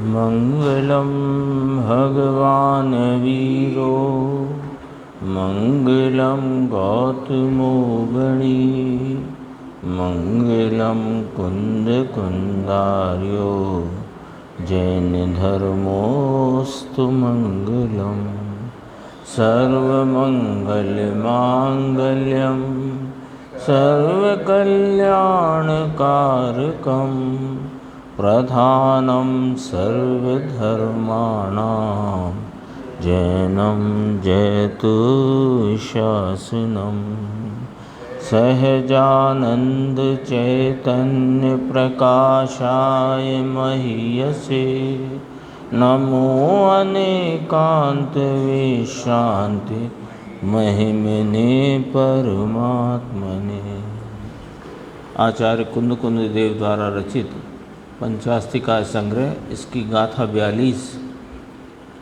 मंगलम भगवान वीरो मंगलम गौतमो गणी मंगलम कुंद कुंदार्यो जैन धर्मोस्तु मंगलम सर्वमंगल मांगल्यम सर्वकल्याणकारकम प्रधानम सर्वधर्माणां जैनम जयतु शासनम सहजानंद चैतन्य प्रकाशाय महीयसे नमो अनेकांत विश्रांति महिमने परमात्मने। आचार्य कुंद कुंद देव द्वारा रचित पंचास्तिका संग्रह, इसकी गाथा 42,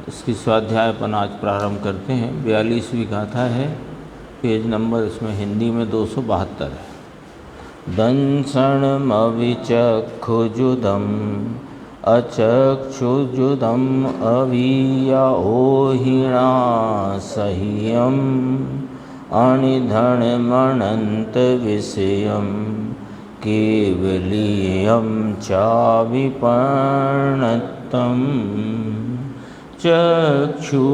इसकी स्वाध्यायपन आज प्रारंभ करते हैं। 42वीं गाथा है, पेज नंबर इसमें हिंदी में 272 है। दंसणमविचक्षुजुदम् अचक्षुजुदम् अवीयोहिणा सह्यम् अणिधणमनन्तविषयं केवलीयं चाविपणतं चक्षु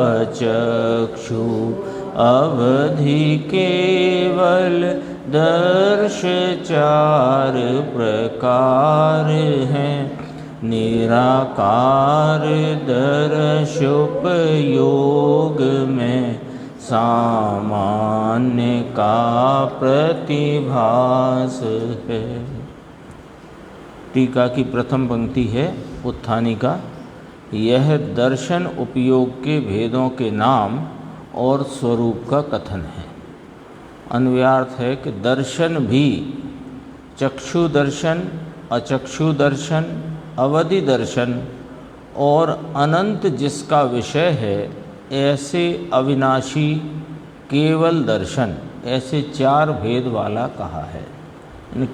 अचक्षु अवधि केवल दर्श चार प्रकार हैं। निराकार दर्शोपयोग में सामान्य का प्रतिभास है। टीका की प्रथम पंक्ति है उत्थानिका। यह दर्शन उपयोग के भेदों के नाम और स्वरूप का कथन है। अन्वयार्थ है कि दर्शन भी चक्षु दर्शन, अचक्षु दर्शन, अवधि दर्शन और अनंत जिसका विषय है, ऐसे अविनाशी केवल दर्शन, ऐसे 4 भेद वाला कहा है।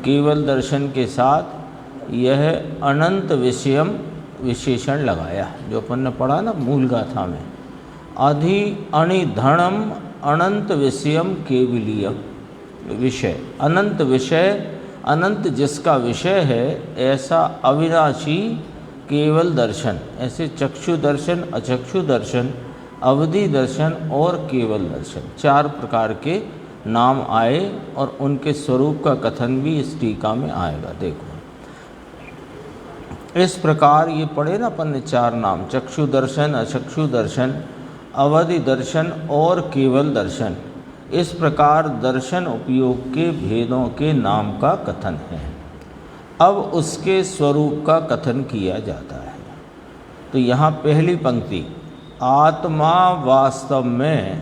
केवल दर्शन के साथ यह अनंत विषयम विशेषण लगाया, जो अपन ने पढ़ा ना मूल गाथा में। अधि अणिधणम अनंत विषयम केवलीयम, विषय अनंत विषय, अनंत जिसका विषय है, ऐसा अविनाशी केवल दर्शन, ऐसे चक्षु दर्शन, अचक्षु दर्शन, अवधि दर्शन और केवल दर्शन, 4 प्रकार के नाम आए और उनके स्वरूप का कथन भी इस टीका में आएगा। देखो इस प्रकार ये पढ़े ना अपन ने 4 नाम, चक्षु दर्शन, अचक्षु दर्शन, अवधि दर्शन और केवल दर्शन। इस प्रकार दर्शन उपयोग के भेदों के नाम का कथन है। अब उसके स्वरूप का कथन किया जाता है। तो यहाँ पहली पंक्ति, आत्मा वास्तव में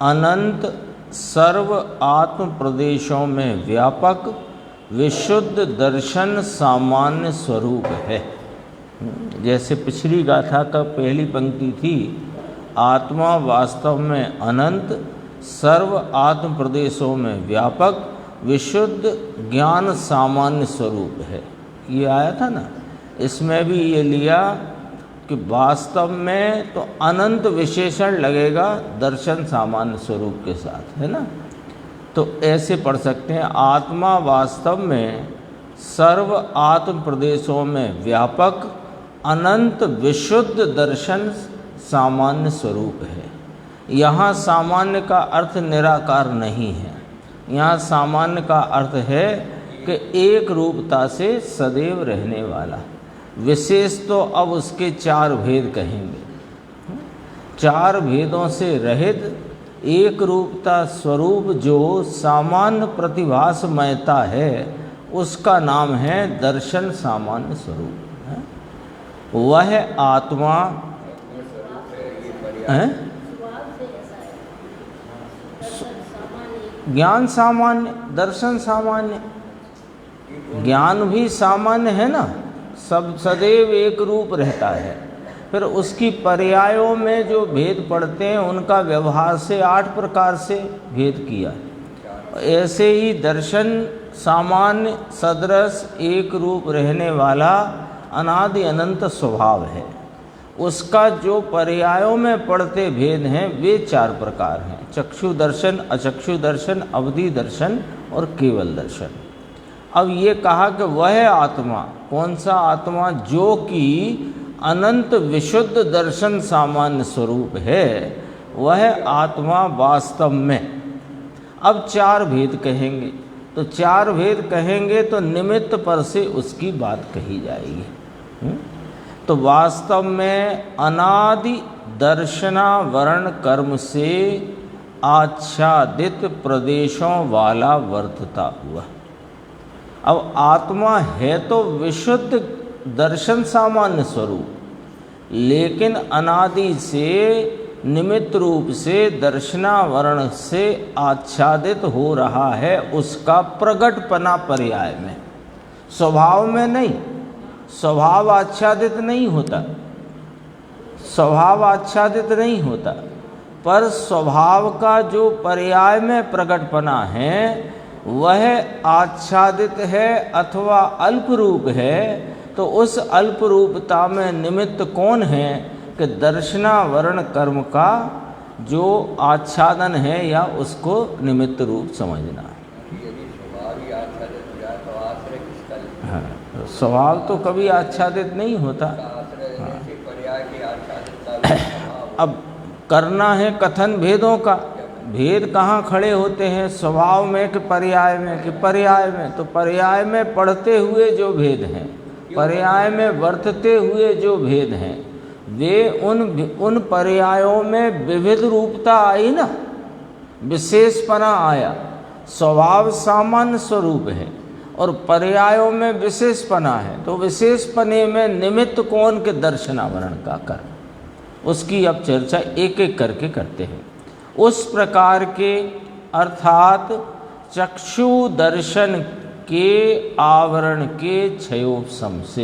अनंत सर्व आत्म प्रदेशों में व्यापक विशुद्ध दर्शन सामान्य स्वरूप है। जैसे पिछली गाथा का पहली पंक्ति थी, आत्मा वास्तव में अनंत सर्व आत्म प्रदेशों में व्यापक विशुद्ध ज्ञान सामान्य स्वरूप है, ये आया था ना। इसमें भी ये लिया कि वास्तव में तो अनंत विशेषण लगेगा दर्शन सामान्य स्वरूप के साथ, है ना। तो ऐसे पढ़ सकते हैं, आत्मा वास्तव में सर्व आत्म प्रदेशों में व्यापक अनंत विशुद्ध दर्शन सामान्य स्वरूप है। यहाँ सामान्य का अर्थ निराकार नहीं है, यहाँ सामान्य का अर्थ है कि एक रूपता से सदैव रहने वाला। विशेष तो अब उसके 4 भेद कहेंगे। 4 भेदों से रहित एक रूपता स्वरूप जो सामान्य प्रतिभासमयता है, उसका नाम है दर्शन सामान्य स्वरूप। वह आत्मा है, ज्ञान सामान्य, दर्शन सामान्य। ज्ञान भी सामान्य है ना, सब सदैव एक रूप रहता है। फिर उसकी पर्यायों में जो भेद पड़ते हैं उनका व्यवहार से 8 प्रकार से भेद किया। ऐसे ही दर्शन सामान्य सदृश एक रूप रहने वाला अनादि अनंत स्वभाव है, उसका जो पर्यायों में पड़ते भेद हैं वे 4 प्रकार हैं, चक्षु दर्शन, अचक्षु दर्शन, अवधि दर्शन और केवल दर्शन। अब ये कहा कि वह आत्मा, कौन सा आत्मा, जो कि अनंत विशुद्ध दर्शन सामान्य स्वरूप है, वह आत्मा वास्तव में, अब 4 भेद कहेंगे, तो 4 भेद कहेंगे तो निमित्त पर से उसकी बात कही जाएगी। तो वास्तव में अनादि दर्शनावरण कर्म से आच्छादित प्रदेशों वाला वर्तता हुआ। अब आत्मा है तो विशुद्ध दर्शन सामान्य स्वरूप, लेकिन अनादि से निमित्त रूप से दर्शनावरण से आच्छादित हो रहा है, उसका प्रगटपना पर्याय में, स्वभाव में नहीं। स्वभाव आच्छादित नहीं होता, स्वभाव आच्छादित नहीं होता, पर स्वभाव का जो पर्याय में प्रगटपना है वह आच्छादित है अथवा अल्प रूप है। तो उस अल्प रूपता में निमित्त कौन है कि दर्शनावरण कर्म का जो आच्छादन है या उसको निमित्त रूप समझना। हाँ, स्वभाव तो कभी आच्छादित नहीं होता। हाँ। अब करना है कथन भेदों का, भेद कहाँ खड़े होते हैं, स्वभाव में कि पर्याय में, कि पर्याय में। तो पर्याय में पढ़ते हुए जो भेद हैं, पर्याय में वर्तते हुए जो भेद हैं, वे उन पर्यायों में विविध रूपता आई ना, विशेषपना आया। स्वभाव सामान्य स्वरूप है और पर्यायों में विशेषपना है, तो विशेषपने में निमित्त कौन के दर्शनावरण का कर, उसकी अब चर्चा एक एक करके करते हैं। उस प्रकार के अर्थात चक्षु दर्शन के आवरण के क्षयोपशम से,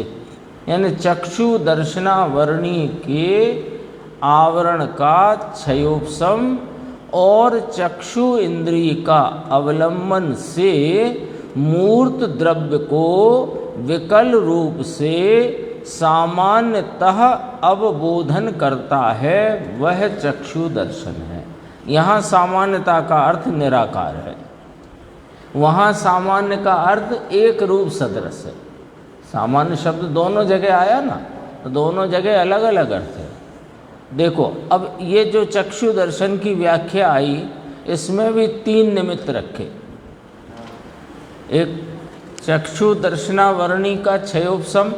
यानी चक्षु दर्शनावरणी के आवरण का क्षयोपशम और चक्षु इंद्रिय का अवलंबन से मूर्त द्रव्य को विकल रूप से सामान्यतः अवबोधन करता है, वह चक्षु दर्शन है। यहाँ सामान्यता का अर्थ निराकार है, वहाँ सामान्य का अर्थ एक रूप सदृश है। सामान्य शब्द दोनों जगह आया ना, तो दोनों जगह अलग अलग अर्थ है। देखो अब ये जो चक्षु दर्शन की व्याख्या आई, इसमें भी 3 निमित्त रखे। एक चक्षु दर्शनावरणी का क्षयोपशम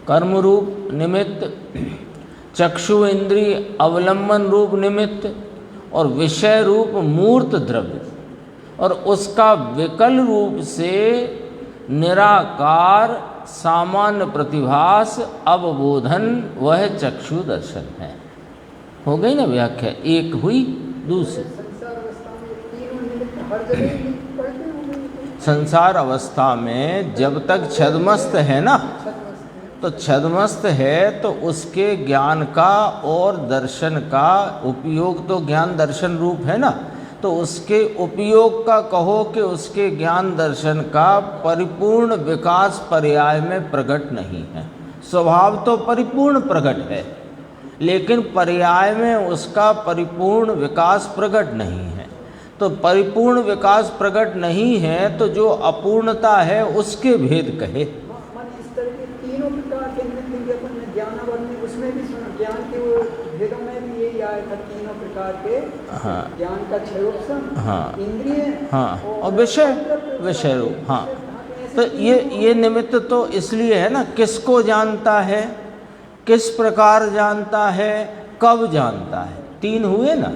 कर्म रूप निमित्त, चक्षु इंद्रिय अवलंबन रूप निमित्त और विषय रूप मूर्त द्रव्य, और उसका विकल रूप से निराकार सामान्य प्रतिभास अवबोधन, वह चक्षु दर्शन है। हो गई ना व्याख्या, एक हुई। दूसरी, संसार अवस्था में जब तक छद्मस्त है ना, तो छद्मस्त है तो उसके ज्ञान का और दर्शन का उपयोग तो ज्ञान दर्शन रूप है ना, तो उसके उपयोग का कहो कि उसके ज्ञान दर्शन का परिपूर्ण विकास पर्याय में प्रकट नहीं है। स्वभाव तो परिपूर्ण प्रकट है, लेकिन पर्याय में उसका परिपूर्ण विकास प्रकट नहीं है। तो परिपूर्ण विकास प्रकट नहीं है तो जो अपूर्णता है उसके भेद कहे। इस तरह के तीनों प्रकार के उसमें भी ज्ञान के भेदों में भी यही आया था, तीनों प्रकार के। हाँ, ज्ञान का क्षयोपशम, हाँ, इंद्रिय, हाँ, और विषय रूप। हाँ, तो ये निमित्त तो इसलिए है ना, किसको जानता है, किस प्रकार जानता है, कब जानता है, 3 हुए ना।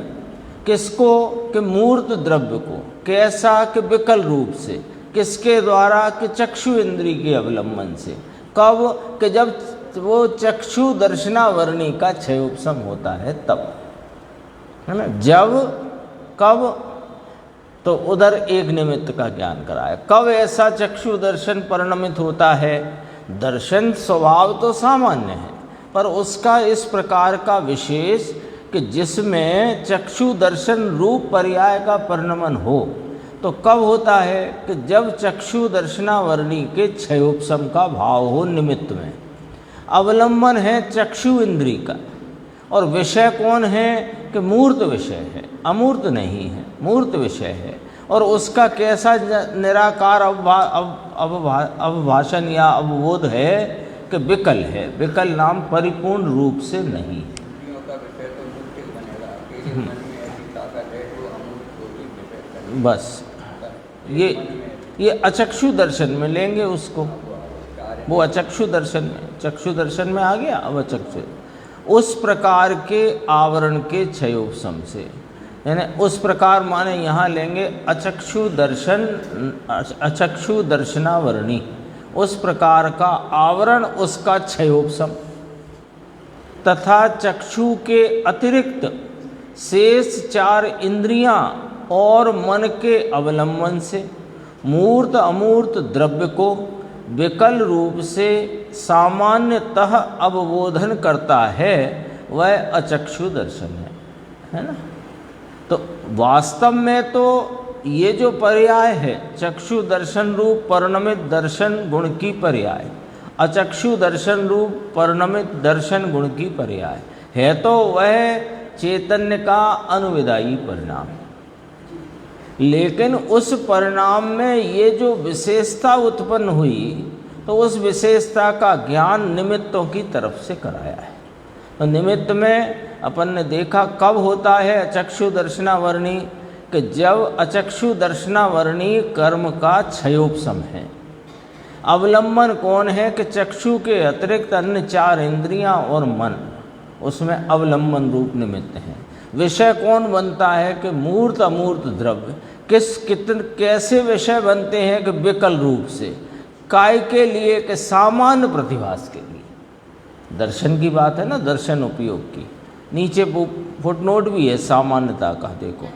किसको कि मूर्त द्रव्य को, कैसा कि विकल रूप से, किसके द्वारा कि चक्षु इंद्रिय के अवलंबन से, कब कि जब वो चक्षु दर्शनावरणी का क्षयोपशम होता है तब, है ना। जब कब तो उधर एक निमित्त का ज्ञान कराया। कब ऐसा चक्षु दर्शन परिणमित होता है, दर्शन स्वभाव तो सामान्य है, पर उसका इस प्रकार का विशेष कि जिसमें चक्षु दर्शन रूप पर्याय का परिणमन हो, तो कब होता है कि जब चक्षु दर्शनावरणी के क्षयोपशम का भाव हो निमित्त में, अवलंबन है चक्षु इंद्री का, और विषय कौन है कि मूर्त विषय है, अमूर्त नहीं है, मूर्त विषय है। और उसका कैसा निराकार अवभाषण या अवबोध है कि विकल है, विकल नाम परिपूर्ण रूप से नहीं। बस ये अचक्षु दर्शन में लेंगे उसको, वो अचक्षु दर्शन में, चक्षु दर्शन में आ गया। अब अचक्षु उस प्रकार के आवरण के क्षयोपशम से, यानी उस प्रकार माने यहाँ लेंगे अचक्षु दर्शन, अचक्षु दर्शनावरणी, उस प्रकार का आवरण, उसका क्षयोपशम, तथा चक्षु के अतिरिक्त शेष 4 इंद्रियां और मन के अवलंबन से मूर्त अमूर्त द्रव्य को विकल रूप से सामान्यतः अवबोधन करता है, वह अचक्षु दर्शन है ना। तो वास्तव में तो ये जो पर्याय है, चक्षु दर्शन रूप परिणमित दर्शन गुण की पर्याय, अचक्षु दर्शन रूप परिणमित दर्शन गुण की पर्याय है, तो वह चैतन्य का अनुविदायी परिणाम। लेकिन उस परिणाम में ये जो विशेषता उत्पन्न हुई, तो उस विशेषता का ज्ञान निमित्तों की तरफ से कराया है। तो निमित्त में अपन ने देखा कब होता है अचक्षु दर्शनावरणी, कि जब अचक्षु दर्शनावरणी कर्म का क्षयोपशम है। अवलंबन कौन है कि चक्षु के अतिरिक्त अन्य 4 इंद्रियां और मन, उसमें अवलंबन रूप निमित्त हैं। विषय कौन बनता है कि मूर्त अमूर्त द्रव्य, कैसे विषय बनते हैं कि विकल रूप से, काय के लिए कि सामान्य प्रतिभास के लिए। दर्शन की बात है ना, दर्शन उपयोग की। नीचे फुटनोट भी है सामान्यता का, देखो।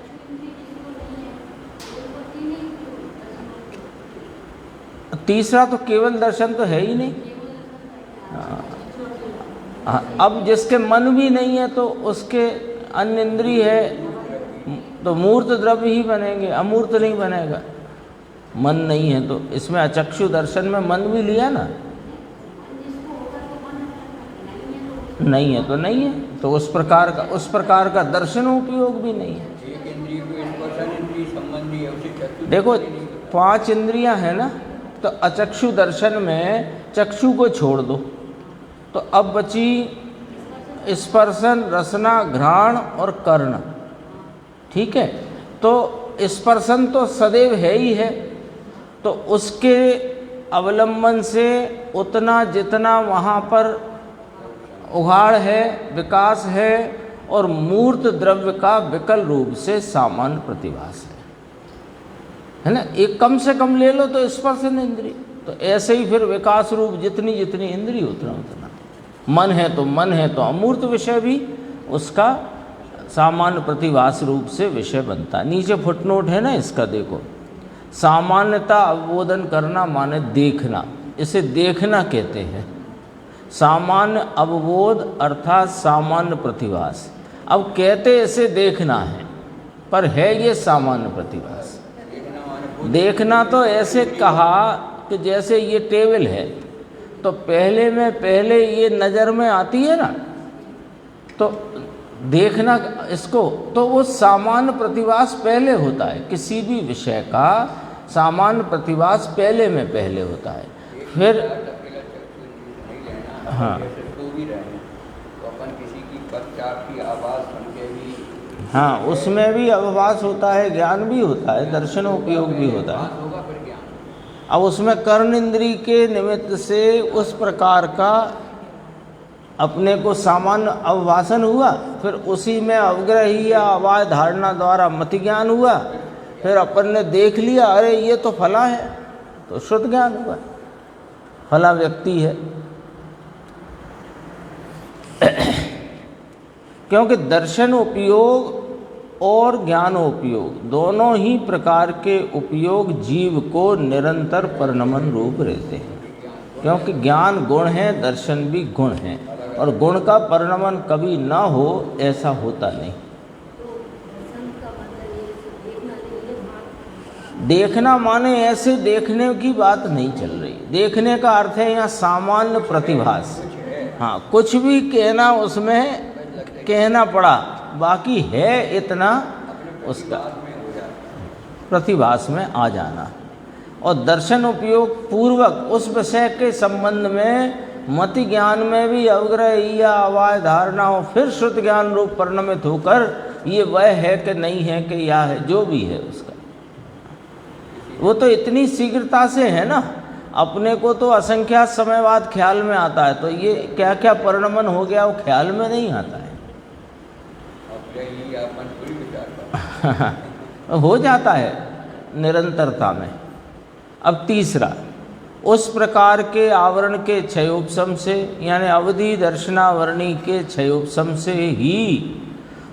तीसरा तो केवल दर्शन तो है ही नहीं। अब जिसके मन भी नहीं है तो उसके अन्य इंद्रिय है, तो मूर्त द्रव्य ही बनेंगे, अमूर्त नहीं बनेगा। मन नहीं है तो इसमें अचक्षु दर्शन में मन भी लिया ना, नहीं है तो नहीं है, तो उस प्रकार का दर्शन उपयोग भी नहीं है। देखो 5 इंद्रियां हैं ना, तो अचक्षु दर्शन में चक्षु को छोड़ दो, तो अब बची स्पर्शन, रसना, घ्राण और कर्ण। ठीक है, तो स्पर्शन तो सदैव है ही है, तो उसके अवलंबन से उतना जितना वहाँ पर उघाड़ है, विकास है, और मूर्त द्रव्य का विकल रूप से सामान्य प्रतिभास है ना। एक कम से कम ले लो तो स्पर्शन इंद्रिय, तो ऐसे ही फिर विकास रूप जितनी जितनी इंद्रिय उतना उतना। मन है तो अमूर्त विषय भी उसका सामान्य प्रतिभास रूप से विषय बनता है। नीचे फुटनोट है ना इसका, देखो। सामान्यता अवबोधन करना माने देखना, इसे देखना कहते हैं। सामान्य अवबोध अर्थात सामान्य प्रतिभास। अब कहते इसे देखना है, पर है ये सामान्य प्रतिभास। देखना तो ऐसे कहा कि जैसे ये टेबल है, तो पहले ये नज़र में आती है ना, तो देखना इसको, तो वो सामान्य प्रतिभास पहले होता है। किसी भी विषय का सामान्य प्रतिभास पहले होता है। फिर हाँ हाँ, उसमें भी अवभास होता है, ज्ञान भी होता है, दर्शन उपयोग भी होता है। अब उसमें कर्ण इंद्री के निमित्त से उस प्रकार का अपने को सामान्य अवभाषण हुआ, फिर उसी में अवग्रही या अवाय धारणा द्वारा मति ज्ञान हुआ, फिर अपन ने देख लिया अरे ये तो फला है, तो शुद्ध ज्ञान हुआ, फला व्यक्ति है। क्योंकि दर्शन उपयोग और ज्ञानोपयोग दोनों ही प्रकार के उपयोग जीव को निरंतर परिणमन रूप रहते हैं। क्योंकि ज्ञान गुण है, दर्शन भी गुण है, और गुण का परिणमन कभी ना हो ऐसा होता नहीं। देखना माने ऐसे देखने की बात नहीं चल रही। देखने का अर्थ है यहाँ सामान्य प्रतिभास, हाँ, कुछ भी कहना उसमें कहना पड़ा, बाकी है इतना उसका प्रतिभास में आ जाना। और दर्शन उपयोग पूर्वक उस विषय के संबंध में मति ज्ञान में भी अवग्रह या अवाय धारणा हो, फिर श्रुत ज्ञान रूप परिणमित होकर ये वह है कि नहीं है कि या है, जो भी है उसका, वो तो इतनी शीघ्रता से है ना, अपने को तो असंख्यात समय बाद ख्याल में आता है, तो ये क्या क्या परिणमन हो गया वो ख्याल में नहीं आता है। हो जाता है निरंतरता में। अब तीसरा, उस प्रकार के आवरण के क्षयोपशम से, यानी अवधि दर्शनावरणी के क्षयोपशम से ही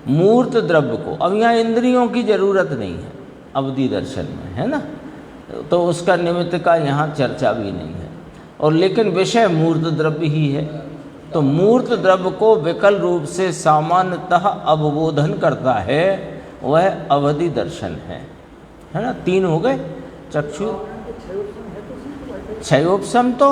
मूर्त द्रव्य को, अब यहाँ इंद्रियों की जरूरत नहीं है अवधि दर्शन में, है ना, तो उसका निमित्त का यहाँ चर्चा भी नहीं है, और लेकिन विषय मूर्त द्रव्य ही है, तो मूर्त द्रव्य को विकल रूप से सामान्यतः अवबोधन करता है, वह अवधि दर्शन है ना। 3 हो गए। चक्षु क्षयोपशम तो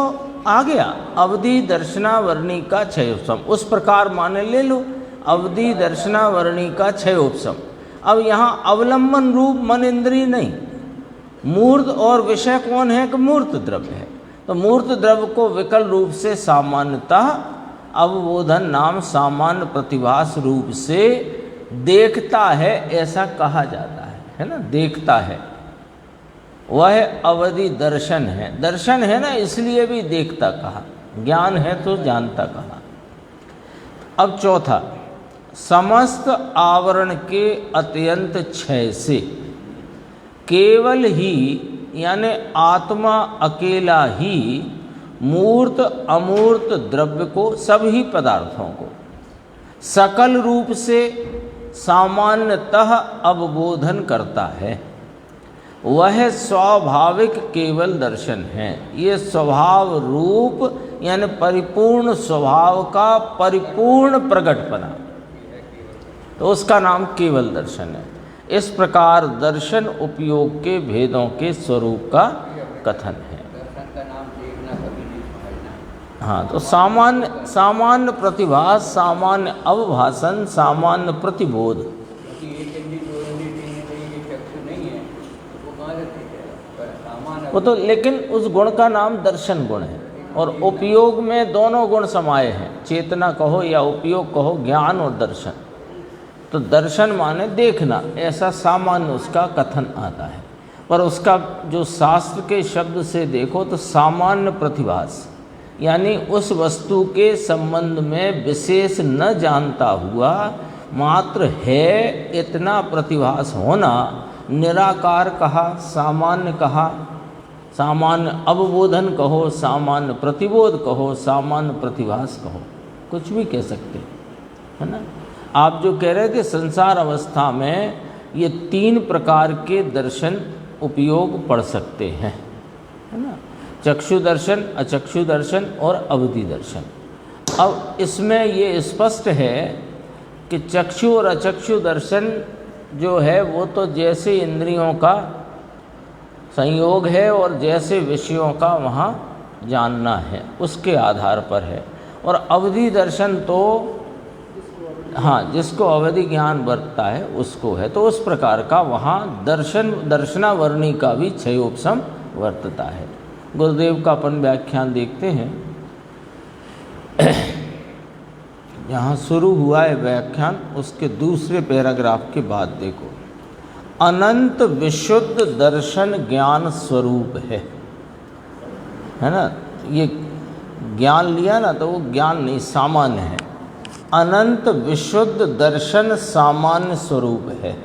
आ गया, अवधि दर्शनावरणी का क्षयोपशम, उस प्रकार माने ले लो, अवधि दर्शनावरणी का क्षयोपशम। अब यहाँ अवलंबन रूप मन इंद्रिय नहीं, मूर्त और विषय कौन है कि मूर्त द्रव्य है, तो मूर्त द्रव्य को विकल रूप से सामान्यतः अवबोधन नाम सामान्य प्रतिभास रूप से देखता है, ऐसा कहा जाता है ना, देखता है, वह अवधि दर्शन है। दर्शन है ना, इसलिए भी देखता कहा, ज्ञान है तो जानता कहा। अब चौथा, समस्त आवरण के अत्यंत क्षय से केवल ही, यानी आत्मा अकेला ही मूर्त अमूर्त द्रव्य को, सभी पदार्थों को सकल रूप से सामान्यतः अवबोधन करता है, वह स्वाभाविक केवल दर्शन है। ये स्वभाव रूप यानी परिपूर्ण स्वभाव का परिपूर्ण प्रकटपना, तो उसका नाम केवल दर्शन है। इस प्रकार दर्शन उपयोग के भेदों के स्वरूप का कथन है। हाँ, तो सामान्य प्रतिभास, सामान्य अवभाषण, सामान्य प्रतिबोध, वो तो लेकिन उस गुण का नाम दर्शन गुण है, और उपयोग में दोनों गुण समाये हैं, चेतना कहो या उपयोग कहो, ज्ञान और दर्शन। तो दर्शन माने देखना, ऐसा सामान्य उसका कथन आता है, पर उसका जो शास्त्र के शब्द से देखो तो सामान्य प्रतिभास, यानी उस वस्तु के संबंध में विशेष न जानता हुआ मात्र है इतना प्रतिभास होना, निराकार कहा, सामान्य कहा, सामान्य अवबोधन कहो, सामान्य प्रतिबोध कहो, सामान्य प्रतिभास कहो, कुछ भी कह सकते है ना। आप जो कह रहे थे संसार अवस्था में ये 3 प्रकार के दर्शन उपयोग पढ़ सकते हैं, है ना, चक्षु दर्शन, अचक्षु दर्शन और अवधि दर्शन। अब इसमें ये स्पष्ट है कि चक्षु और अचक्षु दर्शन जो है वो तो जैसे इंद्रियों का संयोग है और जैसे विषयों का वहाँ जानना है उसके आधार पर है, और अवधि दर्शन तो हाँ जिसको अवधि ज्ञान बरतता है उसको है, तो उस प्रकार का वहाँ दर्शनावरणी का भी क्षयोपशम वर्तता है। गुरुदेव का अपन व्याख्यान देखते हैं। यहाँ शुरू हुआ है व्याख्यान, उसके दूसरे पैराग्राफ के बाद देखो, अनंत विशुद्ध दर्शन ज्ञान स्वरूप है ना। ये ज्ञान लिया ना तो वो ज्ञान नहीं, सामान्य है। अनंत विशुद्ध दर्शन सामान्य स्वरूप है।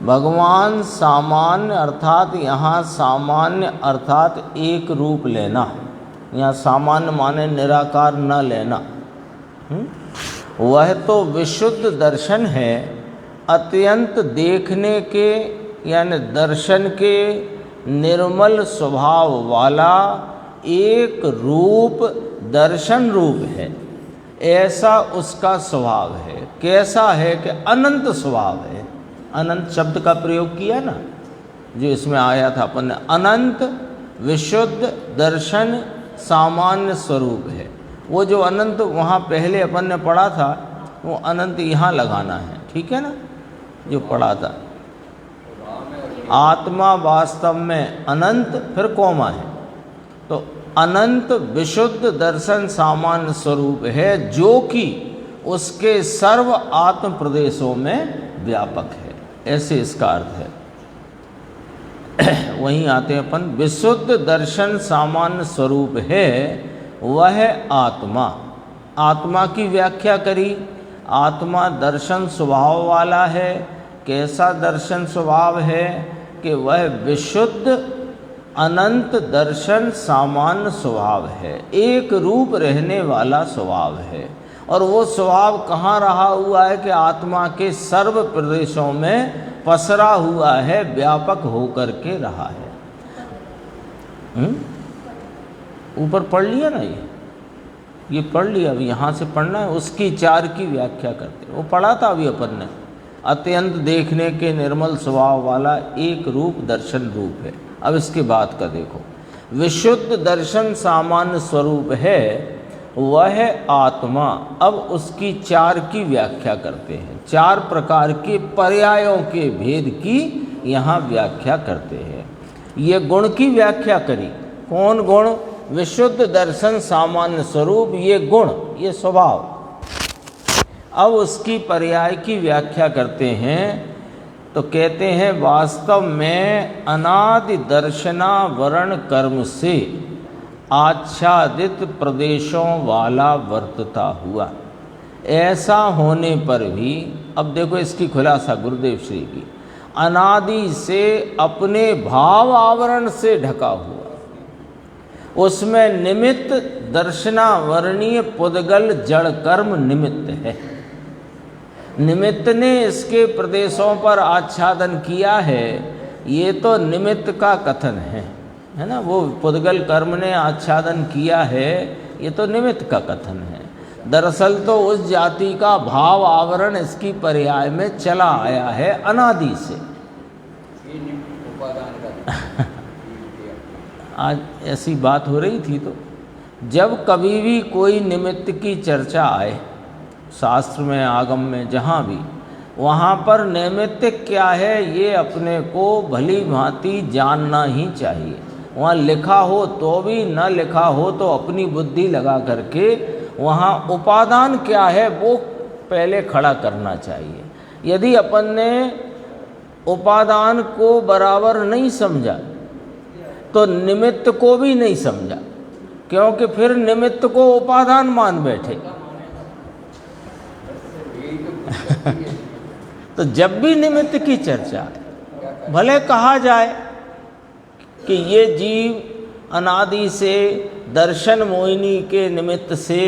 भगवान सामान्य अर्थात यहाँ सामान्य अर्थात एक रूप लेना, यहाँ सामान्य माने निराकार न लेना। वह तो विशुद्ध दर्शन है, अत्यंत देखने के यानी दर्शन के निर्मल स्वभाव वाला एक रूप दर्शन रूप है, ऐसा उसका स्वभाव है। कैसा है कि अनंत स्वभाव है। अनंत शब्द का प्रयोग किया ना जो इसमें आया था अपन ने, अनंत विशुद्ध दर्शन सामान्य स्वरूप है। वो जो अनंत वहाँ पहले अपन ने पढ़ा था वो अनंत यहाँ लगाना है, ठीक है ना, जो पढ़ा था। आत्मा वास्तव में अनंत, फिर कोमा है, तो अनंत विशुद्ध दर्शन सामान्य स्वरूप है जो कि उसके सर्व आत्म प्रदेशों में व्यापक है, ऐसे इसका अर्थ है। वहीं आते हैं अपन, विशुद्ध दर्शन सामान्य स्वरूप है वह आत्मा। आत्मा की व्याख्या करी, आत्मा दर्शन स्वभाव वाला है। कैसा दर्शन स्वभाव है कि वह विशुद्ध अनंत दर्शन सामान्य स्वभाव है, एक रूप रहने वाला स्वभाव है। और वो स्वभाव कहाँ रहा हुआ है कि आत्मा के सर्व प्रदेशों में पसरा हुआ है, व्यापक होकर के रहा है। ऊपर पढ़ लिया ना, ये पढ़ लिया, अभी यहाँ से पढ़ना है। उसकी चार की व्याख्या करते, वो पढ़ा था अभी अपन ने। अत्यंत देखने के निर्मल स्वभाव वाला एक रूप दर्शन रूप है। अब इसके बाद का देखो, विशुद्ध दर्शन सामान्य स्वरूप है वह आत्मा। अब उसकी चार की व्याख्या करते हैं, चार प्रकार के पर्यायों के भेद की यहाँ व्याख्या करते हैं। ये गुण की व्याख्या करी, कौन गुण? विशुद्ध दर्शन सामान्य स्वरूप, ये गुण, ये स्वभाव। अब उसकी पर्याय की व्याख्या करते हैं, तो कहते हैं वास्तव में अनादि दर्शनावरण कर्म से आच्छादित प्रदेशों वाला वर्तता हुआ। ऐसा होने पर भी, अब देखो इसकी खुलासा गुरुदेव श्री की, अनादि से अपने भाव आवरण से ढका हुआ, उसमें निमित्त दर्शनावरणीय पुद्गल जड़ कर्म निमित्त है। निमित्त ने इसके प्रदेशों पर आच्छादन किया है, ये तो निमित्त का कथन है ना। वो पुद्गल कर्म ने आच्छादन किया है, ये तो निमित्त का कथन है। दरअसल तो उस जाति का भाव आवरण इसकी पर्याय में चला आया है अनादि से। आज ऐसी बात हो रही थी, तो जब कभी भी कोई निमित्त की चर्चा आए, शास्त्र में आगम में जहाँ भी, वहाँ पर नैमित्तिक क्या है ये अपने को भली भांति जानना ही चाहिए। वहाँ लिखा हो तो भी, न लिखा हो तो अपनी बुद्धि लगा करके वहाँ उपादान क्या है वो पहले खड़ा करना चाहिए। यदि अपन ने उपादान को बराबर नहीं समझा तो निमित्त को भी नहीं समझा, क्योंकि फिर निमित्त को उपादान मान बैठे। तो जब भी निमित्त की चर्चा, भले कहा जाए कि ये जीव अनादि से दर्शन मोहिनी के निमित्त से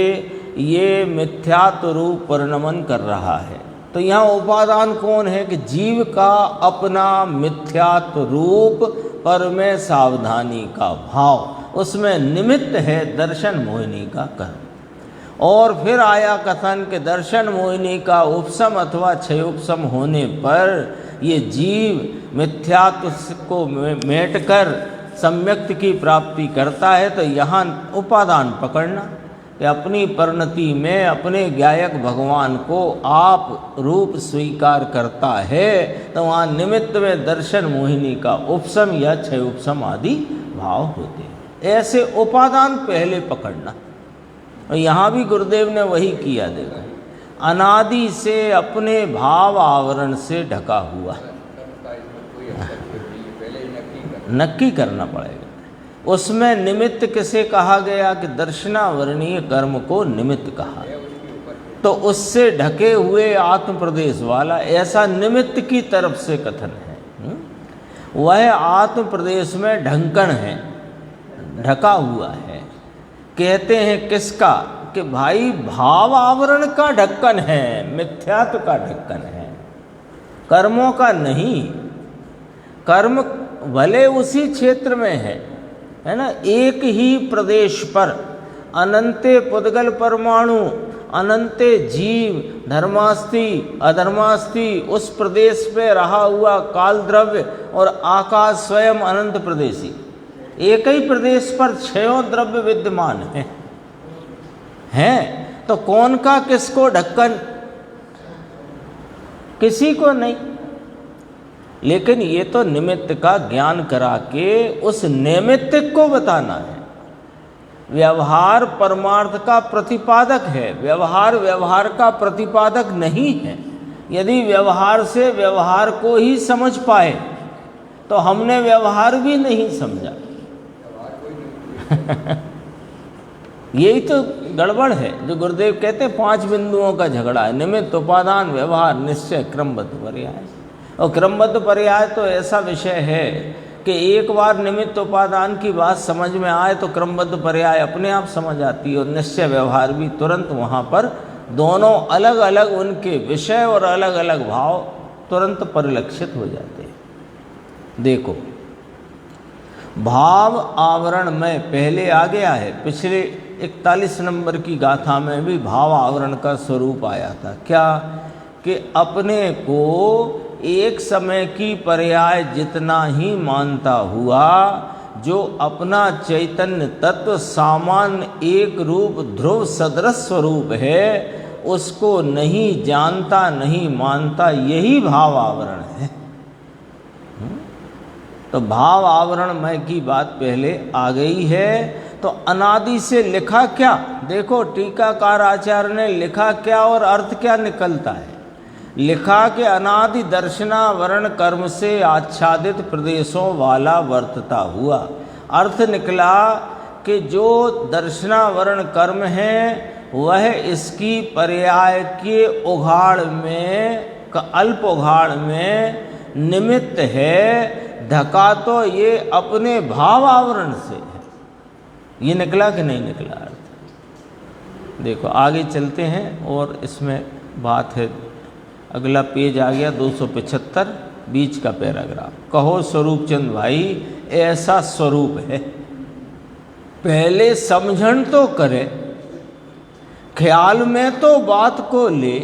ये मिथ्यात्व रूप परिणमन कर रहा है, तो यहाँ उपादान कौन है कि जीव का अपना मिथ्यात्व रूप पर में सावधानी का भाव, उसमें निमित्त है दर्शन मोहिनी का कर्म। और फिर आया कथन कि दर्शन मोहिनी का उपशम अथवा क्षयोपशम होने पर ये जीव मिथ्यात्व को मेटकर सम्यक्त की प्राप्ति करता है। तो यहाँ उपादान पकड़ना कि अपनी परिणति में अपने गायक भगवान को आप रूप स्वीकार करता है, तो वहाँ निमित्त में दर्शन मोहिनी का उपशम या क्षयोपशम आदि भाव होते हैं। ऐसे उपादान पहले पकड़ना। और यहाँ भी गुरुदेव ने वही किया, देखो, अनादि से अपने भाव आवरण से ढका हुआ, नक्की करना पड़ेगा। उसमें निमित्त किसे कहा गया कि दर्शनावरणीय कर्म को निमित्त कहा, तो उससे ढके हुए आत्म प्रदेश वाला, ऐसा निमित्त की तरफ से कथन है। वह आत्म प्रदेश में ढंकन है, ढका हुआ है। कहते हैं किसका कि भाई भाव आवरण का ढक्कन है, मिथ्यात्व का ढक्कन है, कर्मों का नहीं। कर्म भले उसी क्षेत्र में है ना, एक ही प्रदेश पर अनंते पुद्गल परमाणु, अनंते जीव, धर्मास्ति अधर्मास्ति, उस प्रदेश पे रहा हुआ काल द्रव्य और आकाश स्वयं अनंत प्रदेशी, एक ही प्रदेश पर 6 द्रव्य विद्यमान है। हैं, तो कौन का किसको ढक्कन? किसी को नहीं। लेकिन ये तो निमित्त का ज्ञान करा के उस नैमित्तिक को बताना है। व्यवहार परमार्थ का प्रतिपादक है, व्यवहार व्यवहार का प्रतिपादक नहीं है। यदि व्यवहार से व्यवहार को ही समझ पाए तो हमने व्यवहार भी नहीं समझा। यही तो गड़बड़ है जो गुरुदेव कहते हैं 5 बिंदुओं का झगड़ा है। निमित्त, उपादान, व्यवहार, निश्चय, क्रमबद्ध पर्याय। और क्रमबद्ध पर्याय तो ऐसा विषय है कि एक बार निमित्त उपादान की बात समझ में आए तो क्रमबद्ध पर्याय अपने आप समझ आती है, और निश्चय व्यवहार भी तुरंत वहाँ पर दोनों अलग अलग उनके विषय और अलग अलग भाव तुरंत परिलक्षित हो जाते हैं। देखो, भाव आवरण में पहले आ गया है, पिछले 41 नंबर की गाथा में भी भाव आवरण का स्वरूप आया था। क्या कि अपने को एक समय की पर्याय जितना ही मानता हुआ, जो अपना चैतन्य तत्व सामान्य एक रूप ध्रुव सदृश स्वरूप है, उसको नहीं जानता, नहीं मानता, यही भाव आवरण है। तो भाव आवरण में की बात पहले आ गई है। तो अनादि से लिखा क्या? देखो, टीकाकार आचार्य ने लिखा क्या और अर्थ क्या निकलता है। लिखा कि अनादि दर्शनावरण कर्म से आच्छादित प्रदेशों वाला वर्तता हुआ। अर्थ निकला कि जो दर्शनावरण कर्म है वह इसकी पर्याय के उघाड़ में, अल्प उघाड़ में निमित्त है। ढका तो ये अपने भाव आवरण से है। ये निकला कि नहीं निकला अर्थ? देखो, आगे चलते हैं और इसमें बात है। अगला पेज आ गया 275, बीच का पैराग्राफ। कहो स्वरूप चंद भाई, ऐसा स्वरूप है। पहले समझण तो करे, ख्याल में तो बात को ले।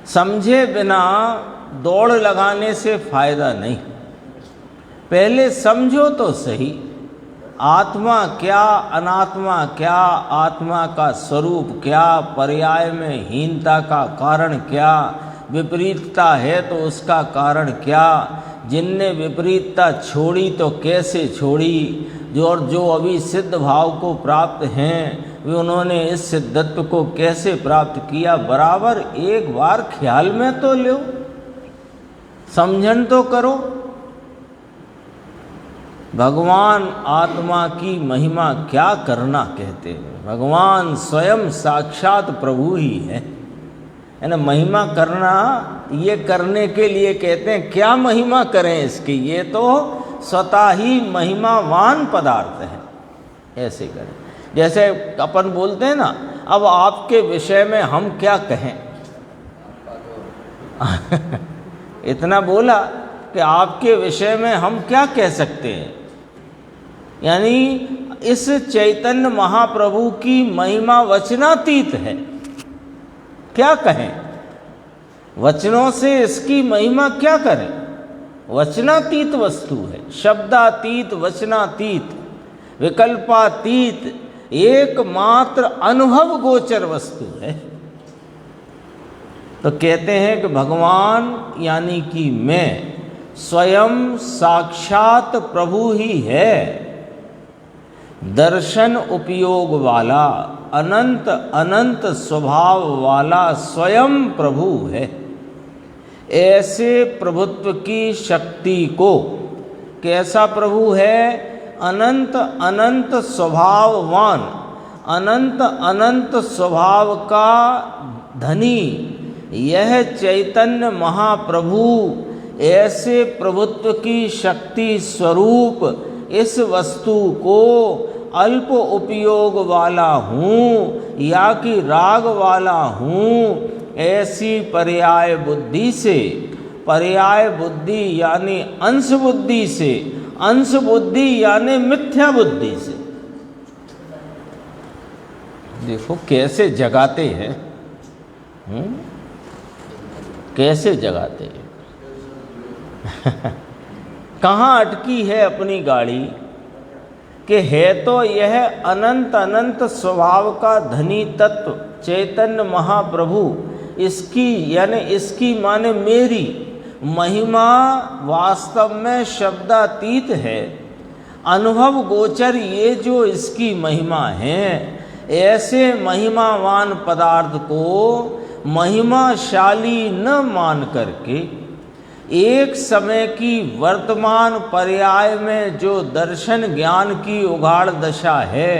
समझे बिना दौड़ लगाने से फायदा नहीं। पहले समझो तो सही, आत्मा क्या, अनात्मा क्या, आत्मा का स्वरूप क्या, पर्याय में हीनता का कारण क्या, विपरीतता है तो उसका कारण क्या, जिनने विपरीतता छोड़ी तो कैसे छोड़ी, जो अभी सिद्ध भाव को प्राप्त हैं वे उन्होंने इस सिद्धत्व को कैसे प्राप्त किया। बराबर एक बार ख्याल में तो लो, समझन तो करो। भगवान आत्मा की महिमा क्या करना कहते हैं। भगवान स्वयं साक्षात प्रभु ही है ना। महिमा करना, ये करने के लिए कहते हैं क्या महिमा करें इसकी, ये तो स्वतः ही महिमावान पदार्थ है। ऐसे करें जैसे अपन बोलते हैं ना, अब आपके विषय में हम क्या कहें। इतना बोला कि आपके विषय में हम क्या कह सकते हैं, यानी इस चैतन्य महाप्रभु की महिमा वचनातीत है। क्या कहें, वचनों से इसकी महिमा क्या करें। वचनातीत वस्तु है, शब्दातीत, वचनातीत, विकल्पातीत, एकमात्र अनुभव गोचर वस्तु है। तो कहते हैं कि भगवान यानी कि मैं स्वयं साक्षात प्रभु ही है। दर्शन उपयोग वाला, अनंत अनंत स्वभाव वाला स्वयं प्रभु है। ऐसे प्रभुत्व की शक्ति को, कैसा प्रभु है, अनंत अनंत स्वभाववान, अनंत अनंत स्वभाव का धनी यह चैतन्य महाप्रभु, ऐसे प्रभुत्व की शक्ति स्वरूप इस वस्तु को अल्प उपयोग वाला हूँ या कि राग वाला हूँ, ऐसी पर्याय बुद्धि से, पर्याय बुद्धि यानी अंश बुद्धि से, अंश बुद्धि यानी मिथ्या बुद्धि से। देखो कैसे जगाते हैं, कैसे जगाते हैं। कहाँ अटकी है अपनी गाड़ी, कि है तो यह अनंत अनंत स्वभाव का धनी तत्व चैतन्य महाप्रभु, इसकी यानी इसकी माने मेरी महिमा वास्तव में शब्दातीत है। अनुभव गोचर ये जो इसकी महिमा है, ऐसे महिमावान पदार्थ को महिमाशाली न मान करके एक समय की वर्तमान पर्याय में जो दर्शन ज्ञान की उगाड़ दशा है,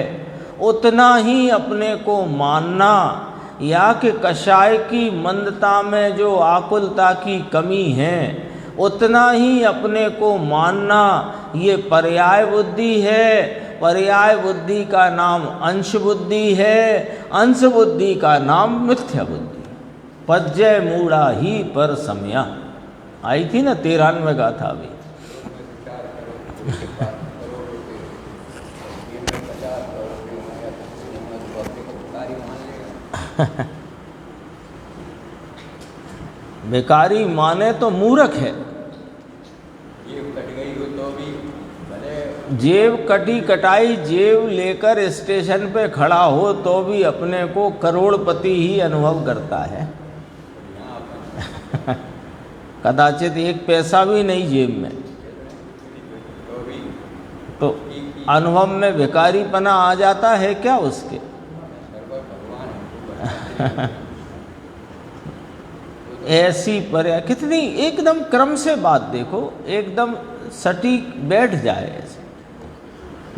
उतना ही अपने को मानना, या कि कषाय की मंदता में जो आकुलता की कमी है उतना ही अपने को मानना, ये पर्याय बुद्धि है। पर्याय बुद्धि का नाम अंश बुद्धि है, अंश बुद्धि का नाम मिथ्या बुद्धि। पज्जय मूढ़ा ही पर समया आई थी ना 93 गाथा भी। बेकारी माने तो मूर्ख है। जेब कटी कटाई जेब लेकर स्टेशन पे खड़ा हो तो भी अपने को करोड़पति ही अनुभव करता है। कदाचित एक पैसा भी नहीं जेब में, तो अनुभव में भिखारीपना आ जाता है क्या उसके? ऐसी पर्याय कितनी एकदम क्रम से बात देखो, एकदम सटीक बैठ जाए ऐसे।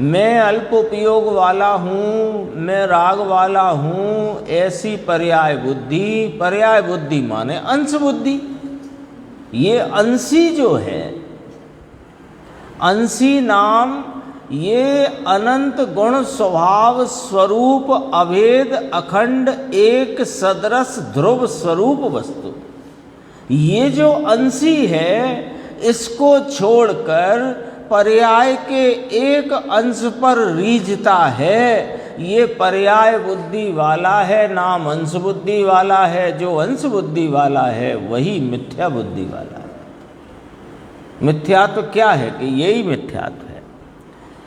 मैं अल्प उपयोग वाला हूँ, मैं राग वाला हूँ, ऐसी पर्याय बुद्धि। पर्याय बुद्धि माने अंश बुद्धि। ये अंशी जो है, अंशी नाम ये अनंत गुण स्वभाव स्वरूप अभेद अखंड एक सदरस ध्रुव स्वरूप वस्तु, ये जो अंशी है, इसको छोड़कर पर्याय के एक अंश पर रीझता है, ये पर्याय बुद्धि वाला है, नाम अंश बुद्धि वाला है। जो अंश बुद्धि वाला है वही मिथ्या बुद्धि वाला है। मिथ्यात्व क्या है कि यही मिथ्यात्व है।